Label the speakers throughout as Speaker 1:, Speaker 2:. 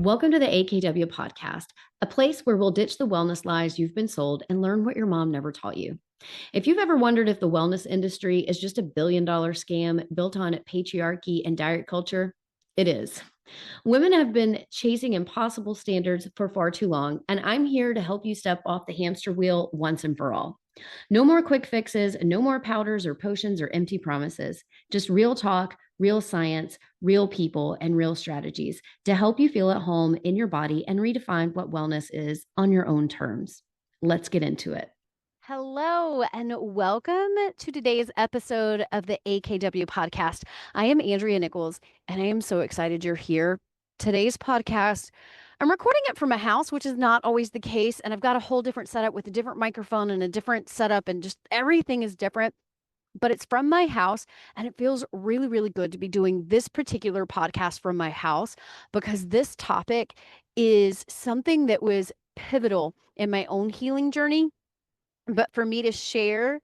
Speaker 1: Welcome to the AKW Podcast, a place where we'll ditch the wellness lies you've been sold and learn what your mom never taught you. If you've ever wondered if the wellness industry is just a billion-dollar scam built on patriarchy and diet culture, it is. Women have been chasing impossible standards for far too long, and I'm here to help you step off the hamster wheel once and for all. No more quick fixes, no more powders or potions or empty promises. Just real talk, real science, real people, and real strategies to help you feel at home in your body and redefine what wellness is on your own terms. Let's get into it.
Speaker 2: Hello, and welcome to today's episode of the AKW Podcast. I am Andrea Nichols, and I am so excited you're here. Today's podcast, I'm recording it from a house, which is not always the case, and I've got a whole different setup with a different microphone and a different setup, and just everything is different. But it's from my house, and it feels really, really good to be doing this particular podcast from my house because this topic is something that was pivotal in my own healing journey. But for me to share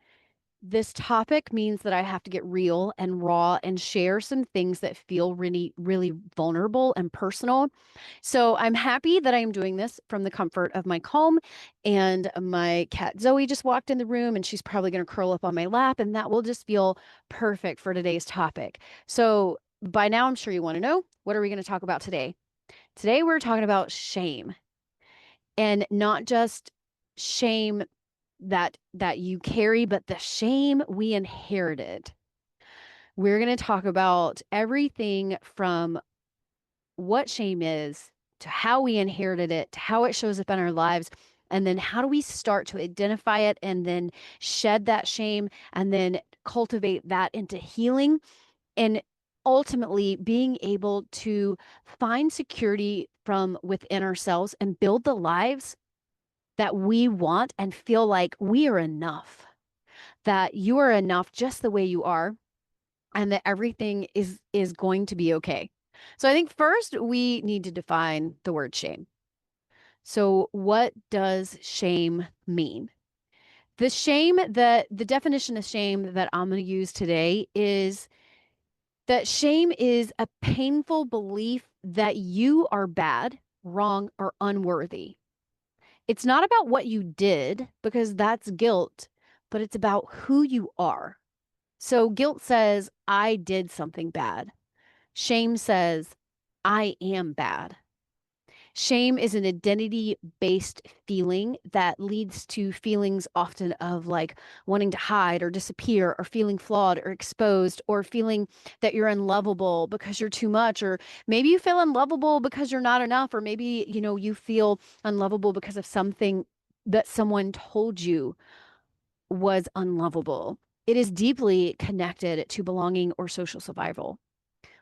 Speaker 2: this topic means that I have to get real and raw and share some things that feel really, really vulnerable and personal. So I'm happy that I am doing this from the comfort of my home. And my cat Zoe just walked in the room and she's probably going to curl up on my lap. And that will just feel perfect for today's topic. So by now, I'm sure you want to know, what are we going to talk about today? Today, we're talking about shame, and not just shame that you carry, but the shame we inherited. We're going to talk about everything from what shame is to how we inherited it, to how it shows up in our lives, and then how do we start to identify it and then shed that shame and then cultivate that into healing and ultimately being able to find security from within ourselves and build the lives that we want and feel like we are enough, that you are enough just the way you are, and that everything is going to be okay. So I think first we need to define the word shame. So what does shame mean? The definition of shame that I'm going to use today is that shame is a painful belief that you are bad, wrong, or unworthy. It's not about what you did, because that's guilt, but it's about who you are. So guilt says, I did something bad. Shame says, I am bad. Shame is an identity-based feeling that leads to feelings often of like wanting to hide or disappear or feeling flawed or exposed or feeling that you're unlovable because you're too much, or maybe you feel unlovable because you're not enough, or maybe, you feel unlovable because of something that someone told you was unlovable. It is deeply connected to belonging or social survival.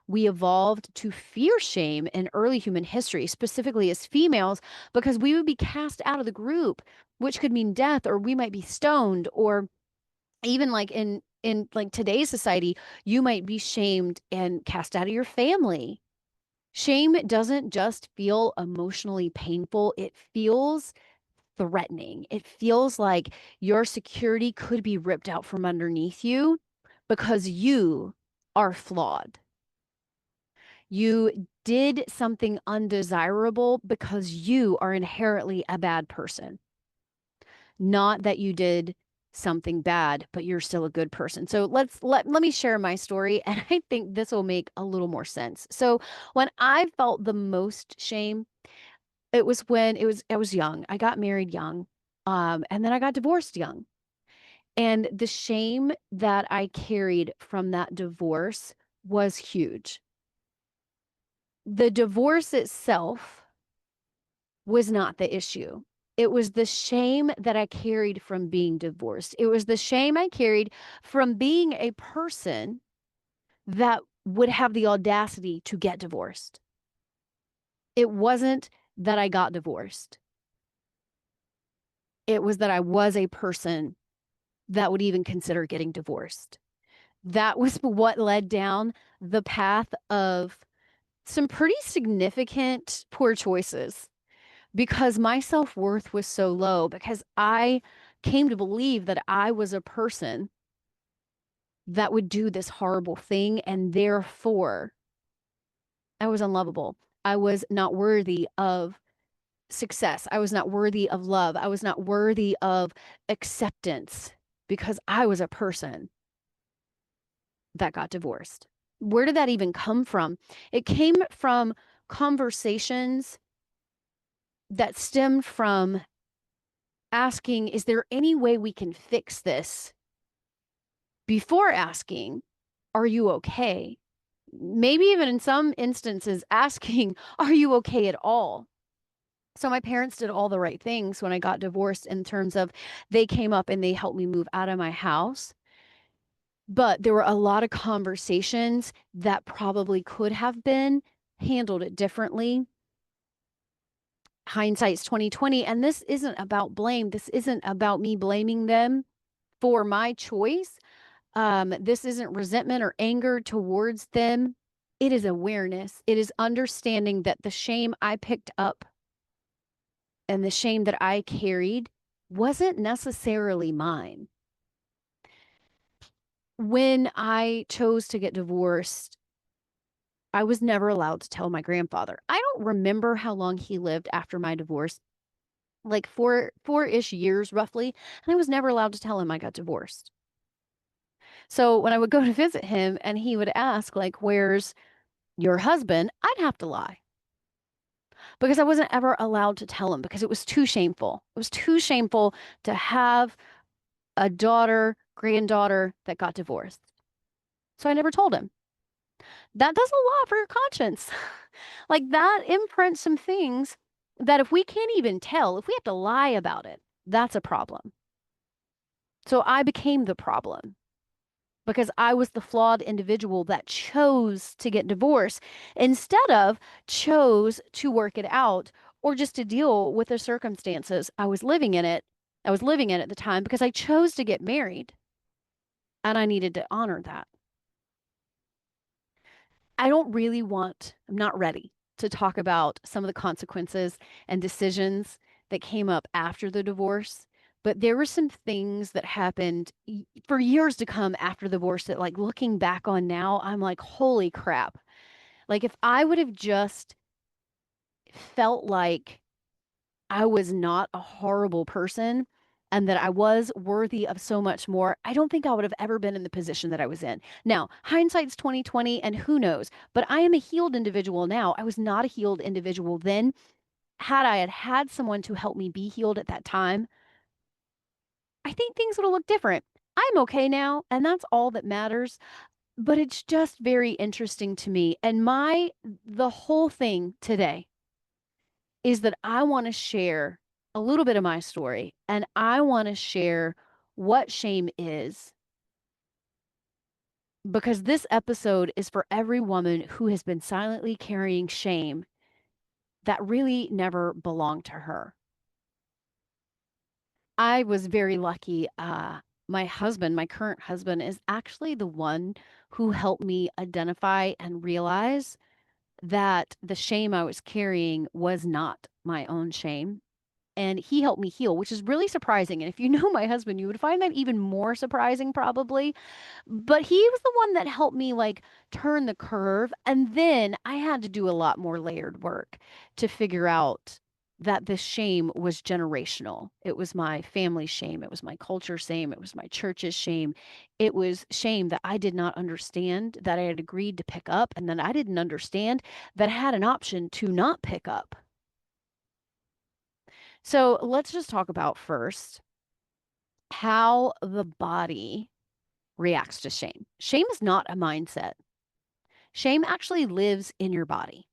Speaker 2: We evolved to fear shame in early human history, specifically as females, because we would be cast out of the group, which could mean death, or we might be stoned, or even like in like today's society, you might be shamed and cast out of your family. Shame doesn't just feel emotionally painful, it feels threatening. It feels like your security could be ripped out from underneath you because you are flawed. You did something undesirable because you are inherently a bad person. Not that you did something bad, but you're still a good person. So let me share my story, and I think this will make a little more sense. So when I felt the most shame, it was when I was young. I got married young. And then I got divorced young. And the shame that I carried from that divorce was huge. The divorce itself was not the issue. It was the shame that I carried from being divorced. It was the shame I carried from being a person that would have the audacity to get divorced. It wasn't that I got divorced. It was that I was a person that would even consider getting divorced. That was what led down the path of some pretty significant poor choices, because my self-worth was so low, because I came to believe that I was a person that would do this horrible thing, and therefore I was unlovable. I was not worthy of success. I was not worthy of love. I was not worthy of acceptance because I was a person that got divorced. Where did that even come from? It came from conversations that stemmed from asking, is there any way we can fix this? Before asking, are you okay? Maybe even in some instances, asking, are you okay at all? So my parents did all the right things when I got divorced in terms of they came up and they helped me move out of my house. But there were a lot of conversations that probably could have been handled it differently. Hindsight's 2020, and this isn't about blame. This isn't about me blaming them for my choice. This isn't resentment or anger towards them. It is awareness. It is understanding that the shame I picked up and the shame that I carried wasn't necessarily mine. When I chose to get divorced, I was never allowed to tell my grandfather. I don't remember how long he lived after my divorce, like four-ish years roughly, and I was never allowed to tell him I got divorced. So when I would go to visit him and he would ask, like, where's your husband? I'd have to lie because I wasn't ever allowed to tell him because it was too shameful. It was too shameful to have a daughter, granddaughter that got divorced. So I never told him. That does a lot for your conscience. Like that imprints some things that if we can't even tell, if we have to lie about it, that's a problem. So I became the problem because I was the flawed individual that chose to get divorced instead of chose to work it out or just to deal with the circumstances. I was living in it. I was living in it at the time because I chose to get married and I needed to honor that. I'm not ready to talk about some of the consequences and decisions that came up after the divorce. But there were some things that happened for years to come after the divorce that, like, looking back on now, I'm like, holy crap. Like, if I would have just felt like I was not a horrible person and that I was worthy of so much more, I don't think I would have ever been in the position that I was in. Now, hindsight's 2020 and who knows, but I am a healed individual now. I was not a healed individual then. Had I had someone to help me be healed at that time, I think things would have looked different. I'm okay now, and that's all that matters. But it's just very interesting to me. And the whole thing today is that I want to share a little bit of my story and I want to share what shame is because this episode is for every woman who has been silently carrying shame that really never belonged to her. I was very lucky. My husband, my current husband, is actually the one who helped me identify and realize that the shame I was carrying was not my own shame. And he helped me heal, which is really surprising. And if you know my husband, you would find that even more surprising, probably. But he was the one that helped me like turn the curve. And then I had to do a lot more layered work to figure out that this shame was generational. It was my family's shame. It was my culture's shame. It was my church's shame. It was shame that I did not understand, that I had agreed to pick up, and that I didn't understand that I had an option to not pick up. So let's just talk about first how the body reacts to shame. Shame is not a mindset. Shame actually lives in your body.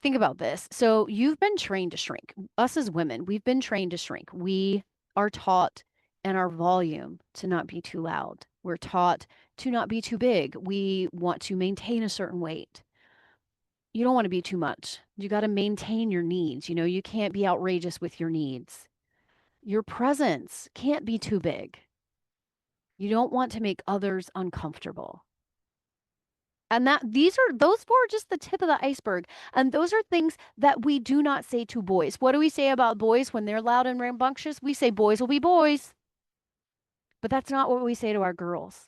Speaker 2: Think about this. So you've been trained to shrink. Us as women, we've been trained to shrink. We are taught in our volume to not be too loud. We're taught to not be too big. We want to maintain a certain weight. You don't want to be too much. You got to maintain your needs. You can't be outrageous with your needs. Your presence can't be too big. You don't want to make others uncomfortable. And those four are just the tip of the iceberg. And those are things that we do not say to boys. What do we say about boys when they're loud and rambunctious? We say boys will be boys. But that's not what we say to our girls.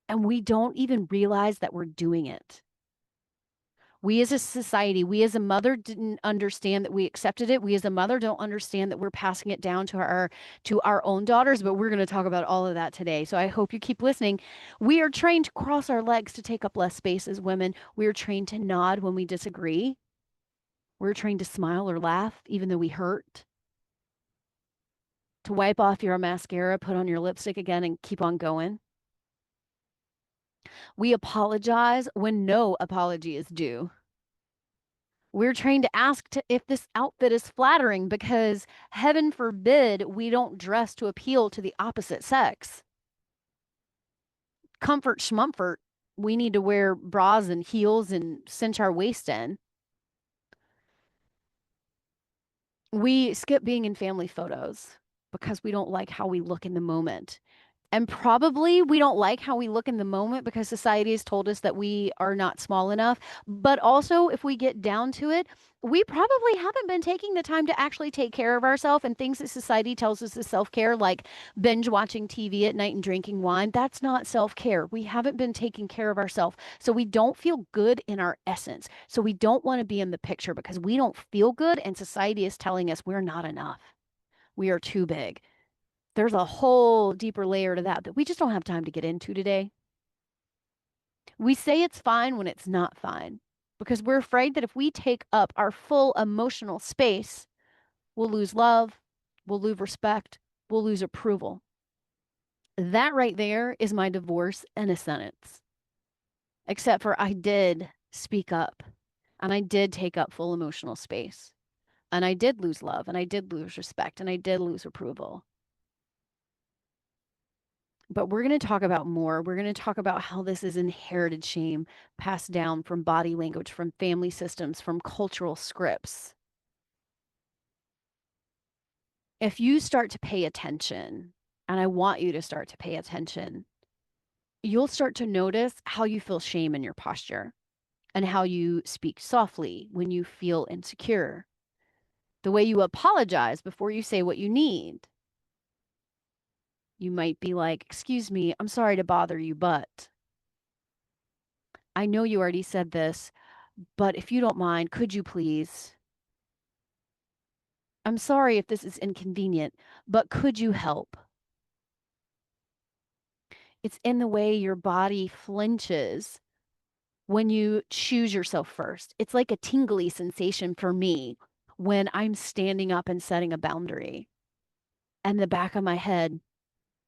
Speaker 2: And we don't even realize that we're doing it. We as a society, we as a mother didn't understand that we accepted it. We as a mother don't understand that we're passing it down to our own daughters, but we're going to talk about all of that today. So I hope you keep listening. We are trained to cross our legs to take up less space as women. We are trained to nod when we disagree. We're trained to smile or laugh even though we hurt. To wipe off your mascara, put on your lipstick again and keep on going. We apologize when no apology is due. We're trained to ask if this outfit is flattering because heaven forbid we don't dress to appeal to the opposite sex. Comfort schmumfort, we need to wear bras and heels and cinch our waist in. We skip being in family photos because we don't like how we look in the moment. And probably we don't like how we look in the moment because society has told us that we are not small enough. But also, if we get down to it, we probably haven't been taking the time to actually take care of ourselves and things that society tells us is self-care, like binge watching TV at night and drinking wine. That's not self-care. We haven't been taking care of ourselves. So we don't feel good in our essence. So we don't want to be in the picture because we don't feel good and society is telling us we're not enough. We are too big. There's a whole deeper layer to that we just don't have time to get into today. We say it's fine when it's not fine because we're afraid that if we take up our full emotional space, we'll lose love, we'll lose respect, we'll lose approval. That right there is my divorce in a sentence. Except for I did speak up and I did take up full emotional space and I did lose love and I did lose respect and I did lose approval. But we're going to talk about more. We're going to talk about how this is inherited shame passed down from body language, from family systems, from cultural scripts. If you start to pay attention, and I want you to start to pay attention, you'll start to notice how you feel shame in your posture and how you speak softly when you feel insecure, the way you apologize before you say what you need. You might be like, "Excuse me, I'm sorry to bother you, but I know you already said this, but if you don't mind, could you please? I'm sorry if this is inconvenient, but could you help?" It's in the way your body flinches when you choose yourself first. It's like a tingly sensation for me when I'm standing up and setting a boundary. And the back of my head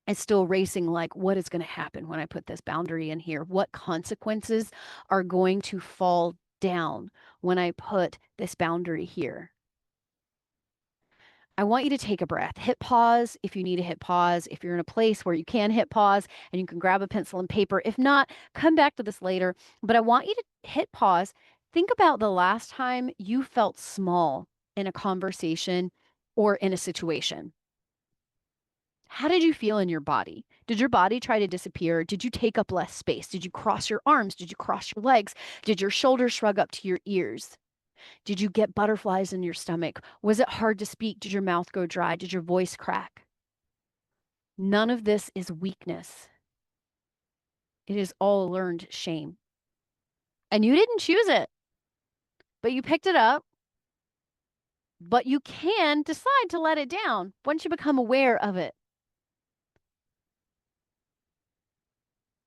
Speaker 2: is still racing like, what is going to happen when I put this boundary in here? What consequences are going to fall down when I put this boundary here? I want you to take a breath. Hit pause if you need to hit pause. If you're in a place where you can hit pause and you can grab a pencil and paper. If not, come back to this later. But I want you to hit pause. Think about the last time you felt small in a conversation or in a situation. How did you feel in your body? Did your body try to disappear? Did you take up less space? Did you cross your arms? Did you cross your legs? Did your shoulders shrug up to your ears? Did you get butterflies in your stomach? Was it hard to speak? Did your mouth go dry? Did your voice crack? None of this is weakness. It is all learned shame. And you didn't choose it, but you picked it up. But you can decide to let it down once you become aware of it.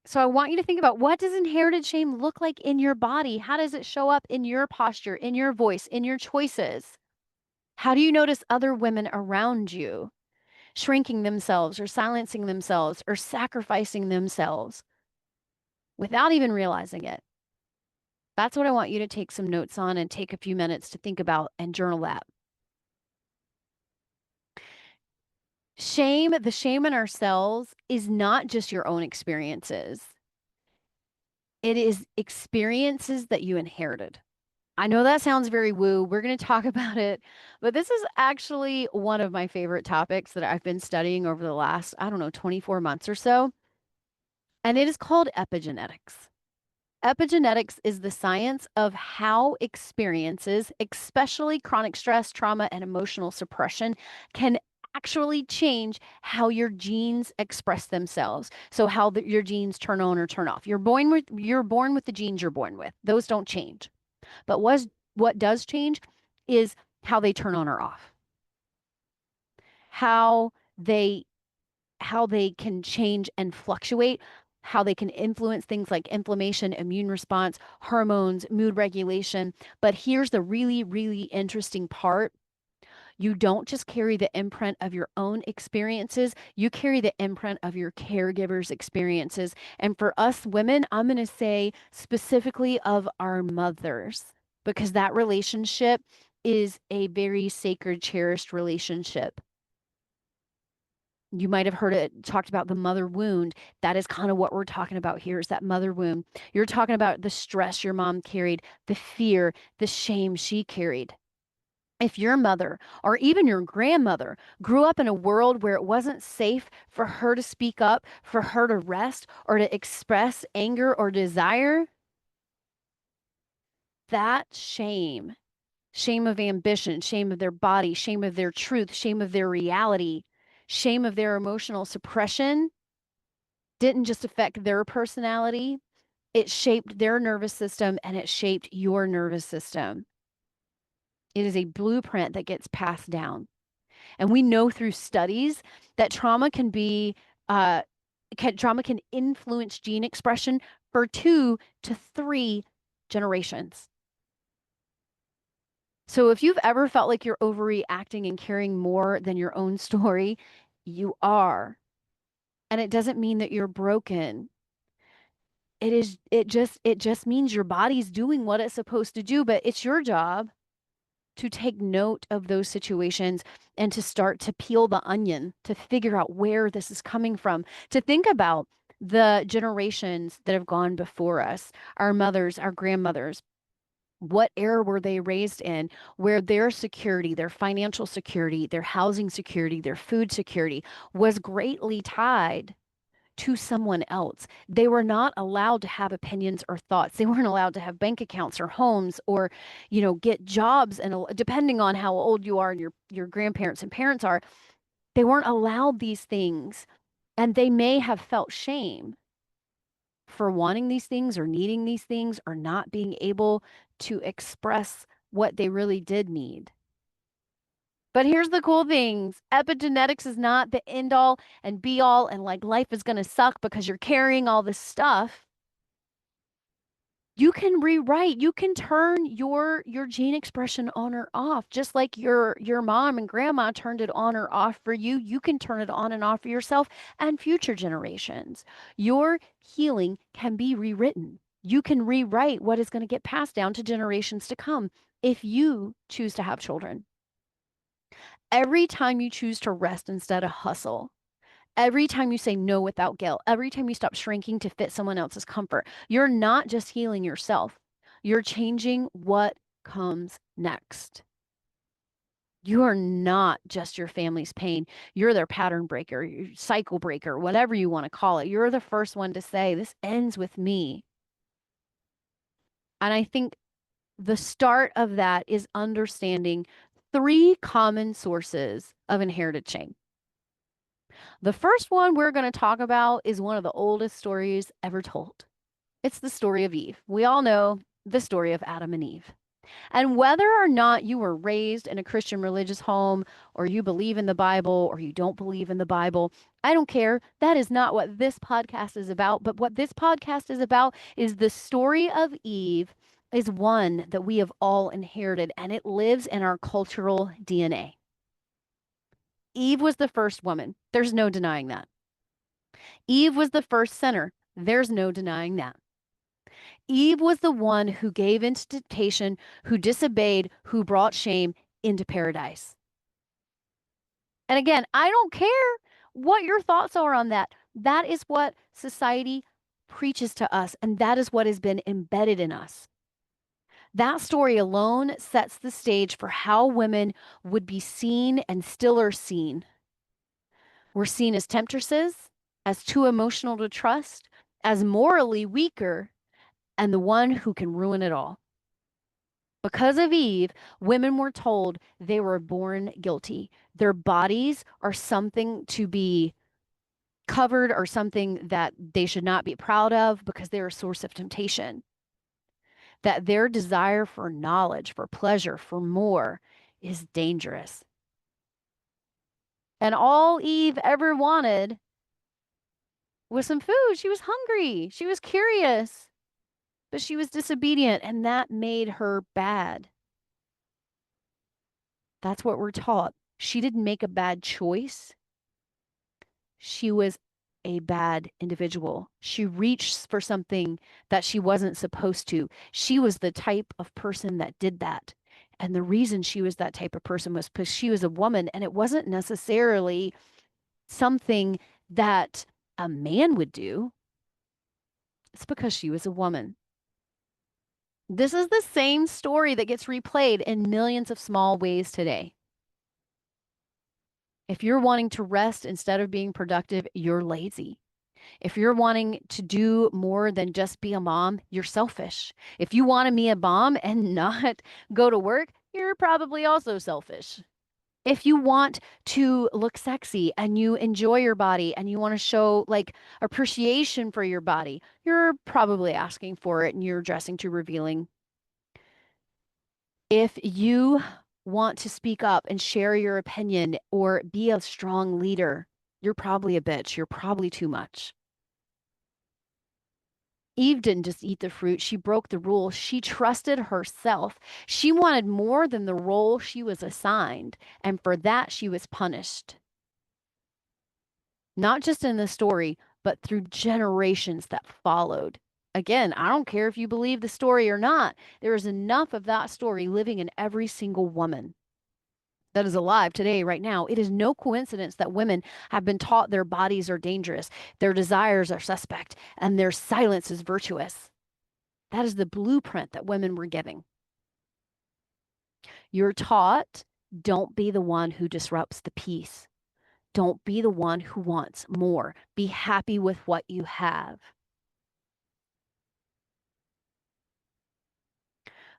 Speaker 2: So I want you to think about, what does inherited shame look like in your body? How does it show up in your posture, in your voice, in your choices? How do you notice other women around you shrinking themselves or silencing themselves or sacrificing themselves without even realizing it? That's what I want you to take some notes on and take a few minutes to think about and journal that. Shame, the shame in ourselves is not just your own experiences. It is experiences that you inherited. I know that sounds very woo. We're going to talk about it, but this is actually one of my favorite topics that I've been studying over the last, 24 months or so. And it is called epigenetics. Epigenetics is the science of how experiences, especially chronic stress, trauma, and emotional suppression, can actually change how your genes express themselves. So how your genes turn on or turn off. You're born with the genes you're born with. Those don't change. But what does change is how they turn on or off. How they can change and fluctuate, how they can influence things like inflammation, immune response, hormones, mood regulation. But here's the really, really interesting part. You don't just carry the imprint of your own experiences, you carry the imprint of your caregiver's experiences. And for us women, I'm going to say specifically of our mothers, because that relationship is a very sacred, cherished relationship. You might have heard it talked about the mother wound. That is kind of what we're talking about here, is that mother wound. You're talking about the stress your mom carried, the fear, the shame she carried. If your mother or even your grandmother grew up in a world where it wasn't safe for her to speak up, for her to rest, or to express anger or desire, that shame, shame of ambition, shame of their body, shame of their truth, shame of their reality, shame of their emotional suppression, didn't just affect their personality, it shaped their nervous system and it shaped your nervous system. It is a blueprint that gets passed down. And we know through studies that trauma can influence gene expression for 2 to 3 generations. So if you've ever felt like you're overreacting and caring more than your own story, you are. And it doesn't mean that you're broken. It just means your body's doing what it's supposed to do, but it's your job to take note of those situations and to start to peel the onion, to figure out where this is coming from, to think about the generations that have gone before us, our mothers, our grandmothers. What era were they raised in, where their security, their financial security, their housing security, their food security was greatly tied to someone else. They were not allowed to have opinions or thoughts. They weren't allowed to have bank accounts or homes or, get jobs. And depending on how old you are and your grandparents and parents are, they weren't allowed these things. And they may have felt shame for wanting these things or needing these things or not being able to express what they really did need. But here's the cool things. Epigenetics is not the end all and be all and like life is going to suck because you're carrying all this stuff. You can rewrite, you can turn your gene expression on or off, just like your mom and grandma turned it on or off for you. You can turn it on and off for yourself and future generations. Your healing can be rewritten. You can rewrite what is going to get passed down to generations to come if you choose to have children. Every time you choose to rest instead of hustle, every time you say no without guilt, every time you stop shrinking to fit someone else's comfort, you're not just healing yourself, you're changing what comes next. You are not just your family's pain. You're their pattern breaker, your cycle breaker, whatever you want to call it. You're the first one to say, this ends with me. And I think the start of that is understanding 3 common sources of inherited shame. The first one we're going to talk about is one of the oldest stories ever told. It's the story of Eve. We all know the story of Adam and Eve. And whether or not you were raised in a Christian religious home, or you believe in the Bible, or you don't believe in the Bible, I don't care. That is not what this podcast is about. But what this podcast is about is the story of Eve is one that we have all inherited, and it lives in our cultural DNA. Eve was the first woman. There's no denying that. Eve was the first sinner. There's no denying that. Eve was the one who gave into temptation, who disobeyed, who brought shame into paradise. And again, I don't care what your thoughts are on that. That is what society preaches to us, and that is what has been embedded in us. That story alone sets the stage for how women would be seen and still are seen. We're seen as temptresses, as too emotional to trust, as morally weaker, and the one who can ruin it all. Because of Eve, women were told they were born guilty. Their bodies are something to be covered or something that they should not be proud of because they're a source of temptation. That their desire for knowledge, for pleasure, for more is dangerous. And all Eve ever wanted was some food. She was hungry. She was curious, but she was disobedient, and that made her bad. That's what we're taught. She didn't make a bad choice. She was a bad individual. She reached for something that she wasn't supposed to. She was the type of person that did that. And the reason she was that type of person was because she was a woman, and it wasn't necessarily something that a man would do. It's because she was a woman. This is the same story that gets replayed in millions of small ways today. If you're wanting to rest instead of being productive, you're lazy. If you're wanting to do more than just be a mom, you're selfish. If you want to be a mom and not go to work, you're probably also selfish. If you want to look sexy and you enjoy your body and you want to show like appreciation for your body, you're probably asking for it and you're dressing too revealing. If you want to speak up and share your opinion or be a strong leader, you're probably a bitch. You're probably too much. Eve didn't just eat the fruit, she broke the rule. She trusted herself. She wanted more than the role she was assigned, and for that, she was punished. Not just in the story, but through generations that followed. Again, I don't care if you believe the story or not, there is enough of that story living in every single woman that is alive today, right now. It is no coincidence that women have been taught their bodies are dangerous, their desires are suspect, and their silence is virtuous. That is the blueprint that women were giving. You're taught, don't be the one who disrupts the peace. Don't be the one who wants more. Be happy with what you have.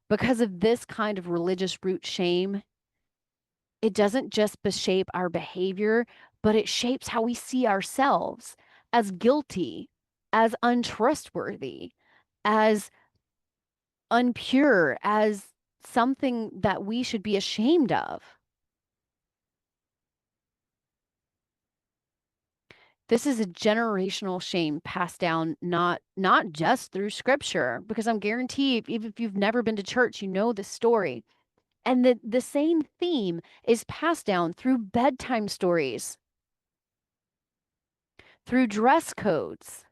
Speaker 2: Because of this kind of religious root shame, it doesn't just shape our behavior, but it shapes how we see ourselves as guilty, as untrustworthy, as unpure, as something that we should be ashamed of. This is a generational shame passed down not just through scripture, because I'm guaranteed, even if you've never been to church, you know this story. And the same theme is passed down through bedtime stories, through dress codes,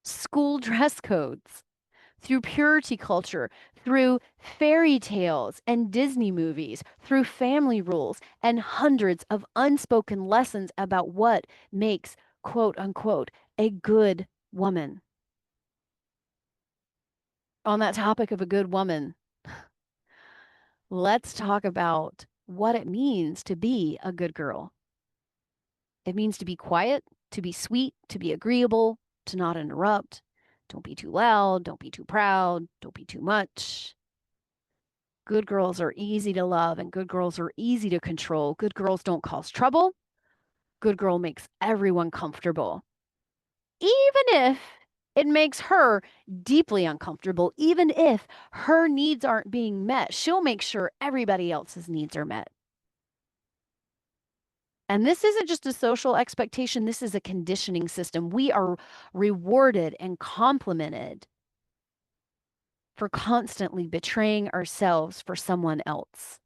Speaker 2: school dress codes, through purity culture, through fairy tales and Disney movies, through family rules, and hundreds of unspoken lessons about what makes, quote unquote, a good woman. On that topic of a good woman, let's talk about what it means to be a good girl. It means to be quiet, to be sweet, to be agreeable, to not interrupt. Don't be too loud. Don't be too proud. Don't be too much. Good girls are easy to love and good girls are easy to control. Good girls don't cause trouble. Good girl makes everyone comfortable. Even if it makes her deeply uncomfortable, even if her needs aren't being met, she'll make sure everybody else's needs are met. And this isn't just a social expectation, this is a conditioning system. We are rewarded and complimented for constantly betraying ourselves for someone else.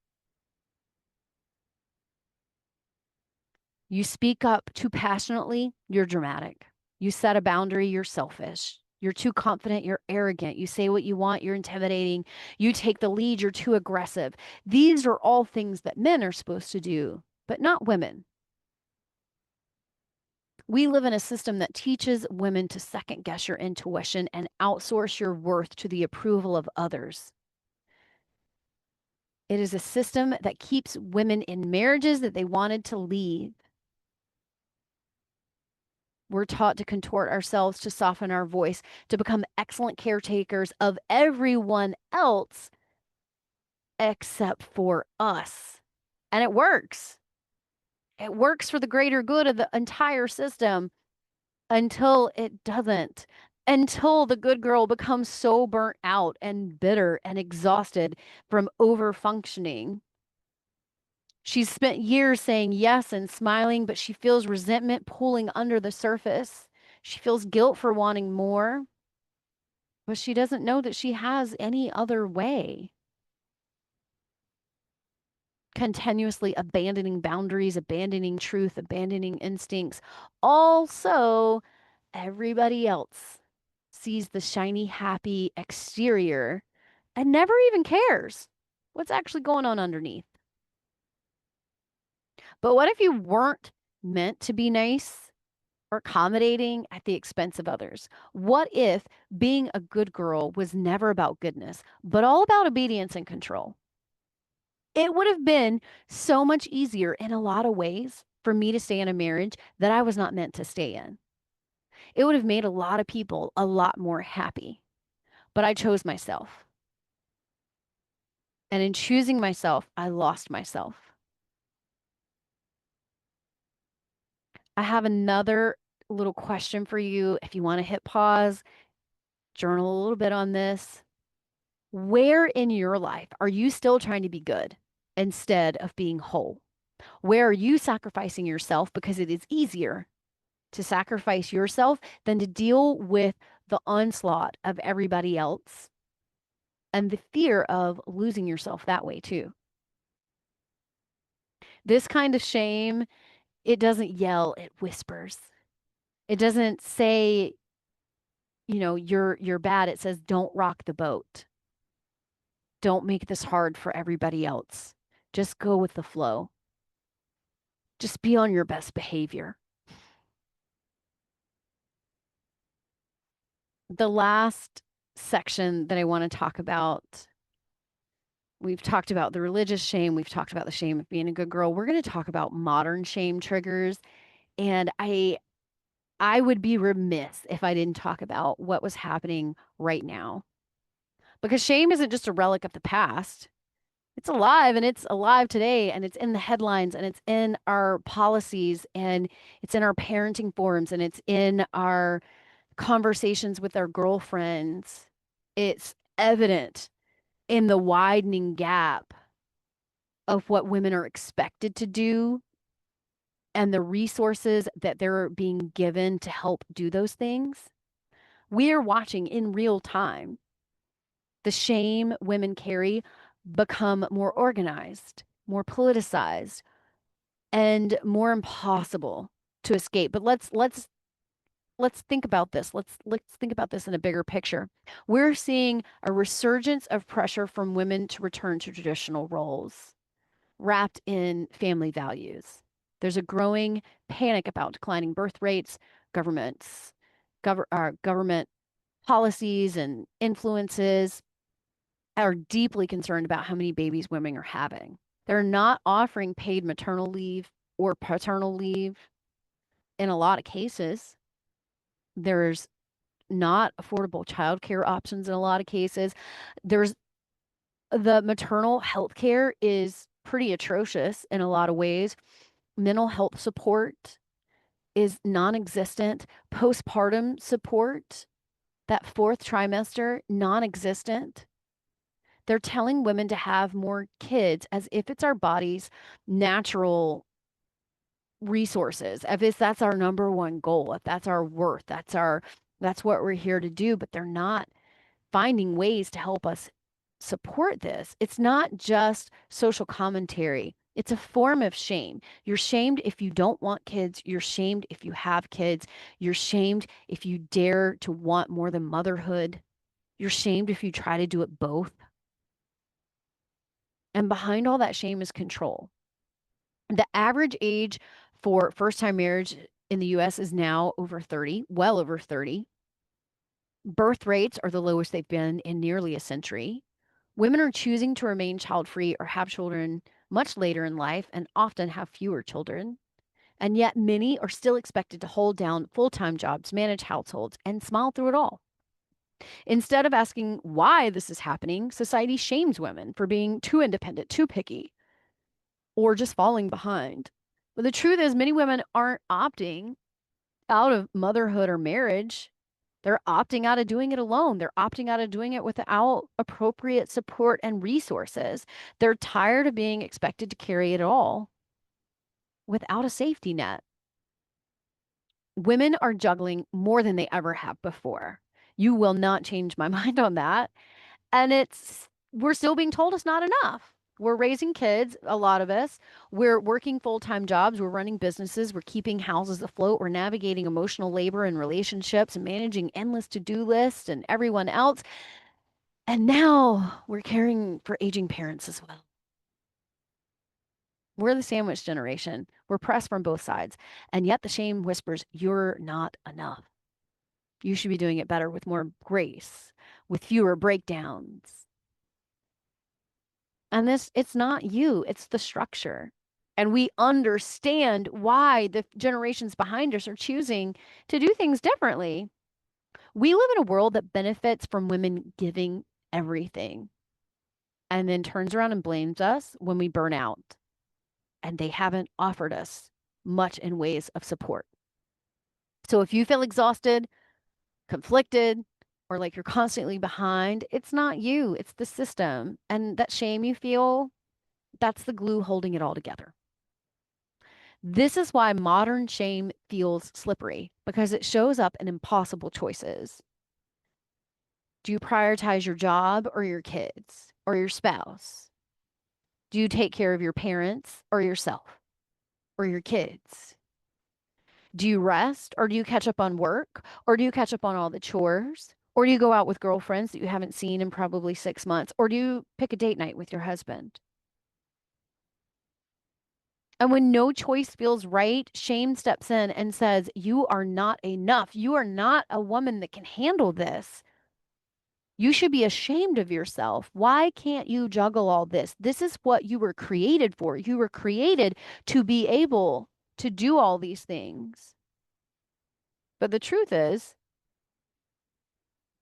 Speaker 2: You speak up too passionately, you're dramatic. You set a boundary, you're selfish. You're too confident, you're arrogant. You say what you want, you're intimidating. You take the lead, you're too aggressive. These are all things that men are supposed to do, but not women. We live in a system that teaches women to second guess your intuition and outsource your worth to the approval of others. It is a system that keeps women in marriages that they wanted to leave. We're taught to contort ourselves, to soften our voice, to become excellent caretakers of everyone else except for us. And it works. It works for the greater good of the entire system until it doesn't. Until the good girl becomes so burnt out and bitter and exhausted from over functioning. She's spent years saying yes and smiling, but she feels resentment pulling under the surface. She feels guilt for wanting more, but she doesn't know that she has any other way. Continuously abandoning boundaries, abandoning truth, abandoning instincts. Also, everybody else sees the shiny, happy exterior and never even cares what's actually going on underneath. But what if you weren't meant to be nice or accommodating at the expense of others? What if being a good girl was never about goodness, but all about obedience and control? It would have been so much easier in a lot of ways for me to stay in a marriage that I was not meant to stay in. It would have made a lot of people a lot more happy, but I chose myself. And in choosing myself, I lost myself. I have another little question for you. If you want to hit pause, journal a little bit on this. Where in your life are you still trying to be good instead of being whole? Where are you sacrificing yourself because it is easier to sacrifice yourself than to deal with the onslaught of everybody else and the fear of losing yourself that way too? This kind of shame, it doesn't yell, it whispers. It doesn't say, you're bad. It says, don't rock the boat. Don't make this hard for everybody else. Just go with the flow. Just be on your best behavior. The last section that I want to talk about, we've talked about the religious shame. We've talked about the shame of being a good girl. We're going to talk about modern shame triggers. And I would be remiss if I didn't talk about what was happening right now. Because shame isn't just a relic of the past. It's alive and it's alive today and it's in the headlines and it's in our policies and it's in our parenting forums and it's in our conversations with our girlfriends. It's evident in the widening gap of what women are expected to do and the resources that they're being given to help do those things. We are watching in real time the shame women carry become more organized, more politicized, and more impossible to escape. But let's think about this. Let's think about this in a bigger picture. We're seeing a resurgence of pressure from women to return to traditional roles wrapped in family values. There's a growing panic about declining birth rates, government policies and influences are deeply concerned about how many babies women are having. They're not offering paid maternal leave or paternal leave in a lot of cases. There's not affordable childcare options in a lot of cases. There's the maternal health care is pretty atrocious in a lot of ways. Mental health support is non-existent. Postpartum support, that fourth trimester, non-existent. They're telling women to have more kids as if it's our body's natural resources, if it's that's our number one goal, if that's our worth, that's what we're here to do, but they're not finding ways to help us support this. It's not just social commentary. It's a form of shame. You're shamed if you don't want kids. You're shamed if you have kids. You're shamed if you dare to want more than motherhood. You're shamed if you try to do it both. And behind all that shame is control. The average age for first-time marriage in the US is now over 30, well over 30. Birth rates are the lowest they've been in nearly a century. Women are choosing to remain child-free or have children much later in life and often have fewer children. And yet many are still expected to hold down full-time jobs, manage households, and smile through it all. Instead of asking why this is happening, society shames women for being too independent, too picky, or just falling behind. But the truth is, many women aren't opting out of motherhood or marriage. They're opting out of doing it alone. They're opting out of doing it without appropriate support and resources. They're tired of being expected to carry it all without a safety net. Women are juggling more than they ever have before. You will not change my mind on that. And we're still being told it's not enough. We're raising kids, a lot of us. We're working full-time jobs. We're running businesses. We're keeping houses afloat. We're navigating emotional labor and relationships and managing endless to-do lists and everyone else. And now we're caring for aging parents as well. We're the sandwich generation. We're pressed from both sides. And yet the shame whispers, you're not enough. You should be doing it better with more grace, with fewer breakdowns. And it's not you, it's the structure. And we understand why the generations behind us are choosing to do things differently. We live in a world that benefits from women giving everything and then turns around and blames us when we burn out. And they haven't offered us much in ways of support. So if you feel exhausted, conflicted, or like you're constantly behind, it's not you, it's the system. And that shame you feel, that's the glue holding it all together. This is why modern shame feels slippery, because it shows up in impossible choices. Do you prioritize your job or your kids or your spouse? Do you take care of your parents or yourself or your kids? Do you rest or do you catch up on work or do you catch up on all the chores? Or do you go out with girlfriends that you haven't seen in probably 6 months? Or do you pick a date night with your husband? And when no choice feels right, shame steps in and says, you are not enough. You are not a woman that can handle this. You should be ashamed of yourself. Why can't you juggle all this? This is what you were created for. You were created to be able to do all these things. But the truth is,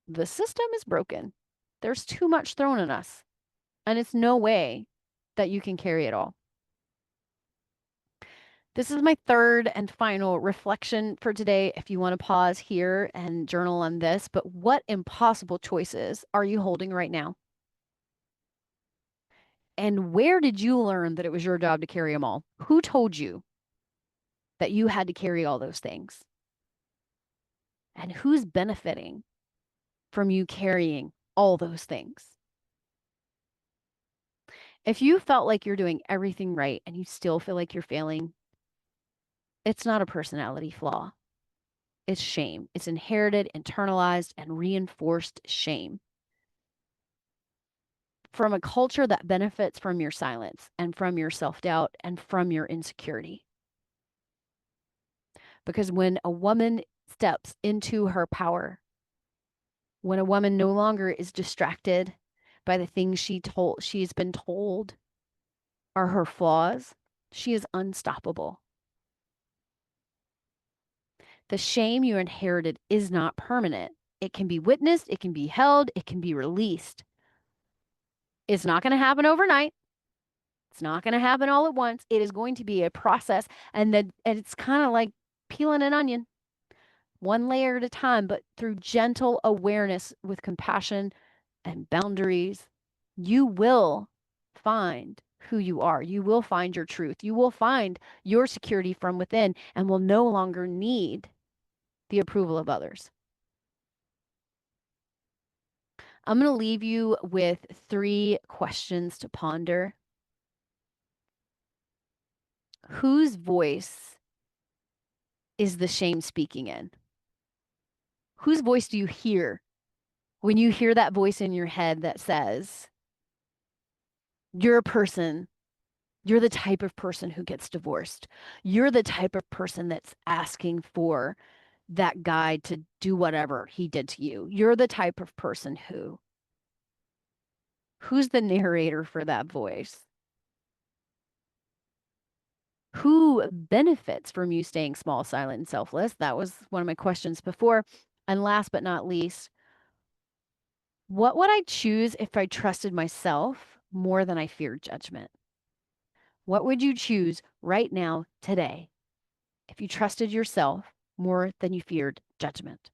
Speaker 2: the system is broken. There's too much thrown at us, and it's no way that you can carry it all. This is my third and final reflection for today. If you want to pause here and journal on this, but what impossible choices are you holding right now? And where did you learn that it was your job to carry them all? Who told you that you had to carry all those things? And who's benefiting from you carrying all those things? If you felt like you're doing everything right and you still feel like you're failing, it's not a personality flaw. It's shame. It's inherited, internalized, and reinforced shame from a culture that benefits from your silence and from your self-doubt and from your insecurity. Because when a woman steps into her power, when a woman no longer is distracted by the things she's been told are her flaws, she is unstoppable. The shame you inherited is not permanent. It can be witnessed, it can be held, it can be released. It's not going to happen overnight. It's not going to happen all at once. It is going to be a process, and it's kind of like peeling an onion, one layer at a time, but through gentle awareness with compassion and boundaries, you will find who you are. You will find your truth. You will find your security from within and will no longer need the approval of others. I'm going to leave you with 3 questions to ponder. Whose voice is the shame speaking in? Whose voice do you hear when you hear that voice in your head that says, you're a person, you're the type of person who gets divorced. You're the type of person that's asking for that guy to do whatever he did to you. You're the type of person who's the narrator for that voice? Who benefits from you staying small, silent, and selfless? That was one of my questions before. And last but not least, What would I choose if I trusted myself more than I feared judgment? What would you choose right now, today, if you trusted yourself more than you feared judgment?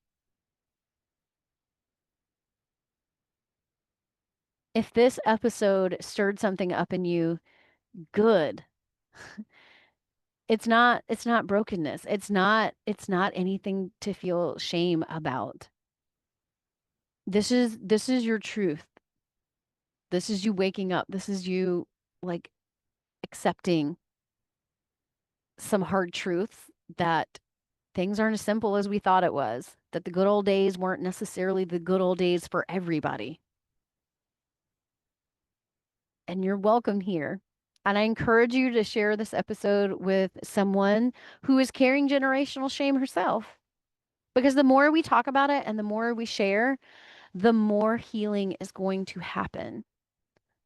Speaker 2: If this episode stirred something up in you, good. It's not brokenness. It's not anything to feel shame about. This is your truth. This is you waking up. This is you like accepting some hard truths that things aren't as simple as we thought it was, that the good old days weren't necessarily the good old days for everybody. And you're welcome here. And I encourage you to share this episode with someone who is carrying generational shame herself. Because the more we talk about it and the more we share, the more healing is going to happen.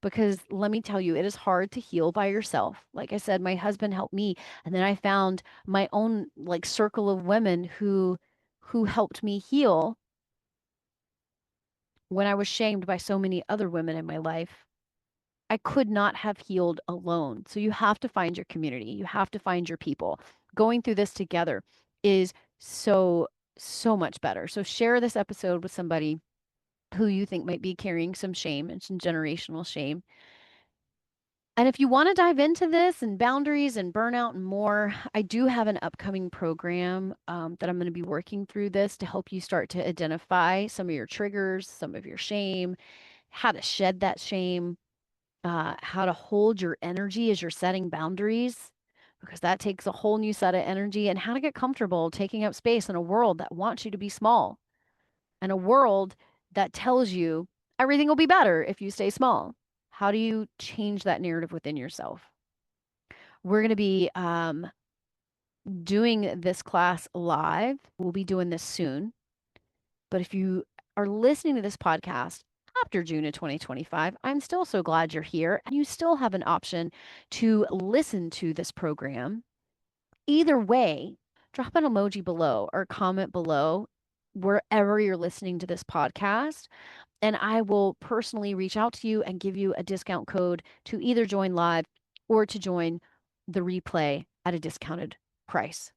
Speaker 2: Because let me tell you, it is hard to heal by yourself. Like I said, my husband helped me, and then I found my own like circle of women who helped me heal when I was shamed by so many other women in my life. I could not have healed alone. So you have to find your community. You have to find your people. Going through this together is so much better. So share this episode with somebody who you think might be carrying some shame and some generational shame. And if you want to dive into this and boundaries and burnout and more, I do have an upcoming program that I'm going to be working through this to help you start to identify some of your triggers, some of your shame, how to shed that shame, how to hold your energy as you're setting boundaries, because that takes a whole new set of energy, and how to get comfortable taking up space in a world that wants you to be small and a world that tells you everything will be better if you stay small. How do you change that narrative within yourself? We're going to be doing this class live. We'll be doing this soon. But if you are listening to this podcast after June of 2025, I'm still so glad you're here and you still have an option to listen to this program. Either way, drop an emoji below or comment below wherever you're listening to this podcast. And I will personally reach out to you and give you a discount code to either join live or to join the replay at a discounted price.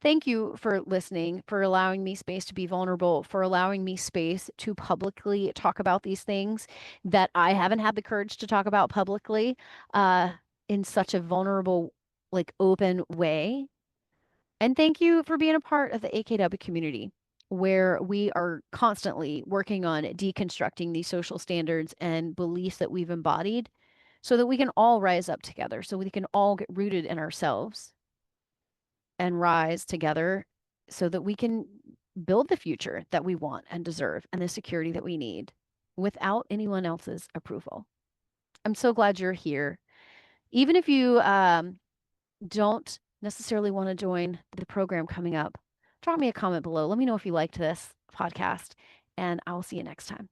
Speaker 2: Thank you for listening, for allowing me space to be vulnerable, for allowing me space to publicly talk about these things that I haven't had the courage to talk about publicly uh, in such a vulnerable, like open way. And thank you for being a part of the AKW community, where we are constantly working on deconstructing these social standards and beliefs that we've embodied so that we can all rise up together, so we can all get rooted in ourselves and rise together so that we can build the future that we want and deserve and the security that we need without anyone else's approval. I'm so glad you're here. Even if you don't necessarily want to join the program coming up, drop me a comment below. Let me know if you liked this podcast, and I will see you next time.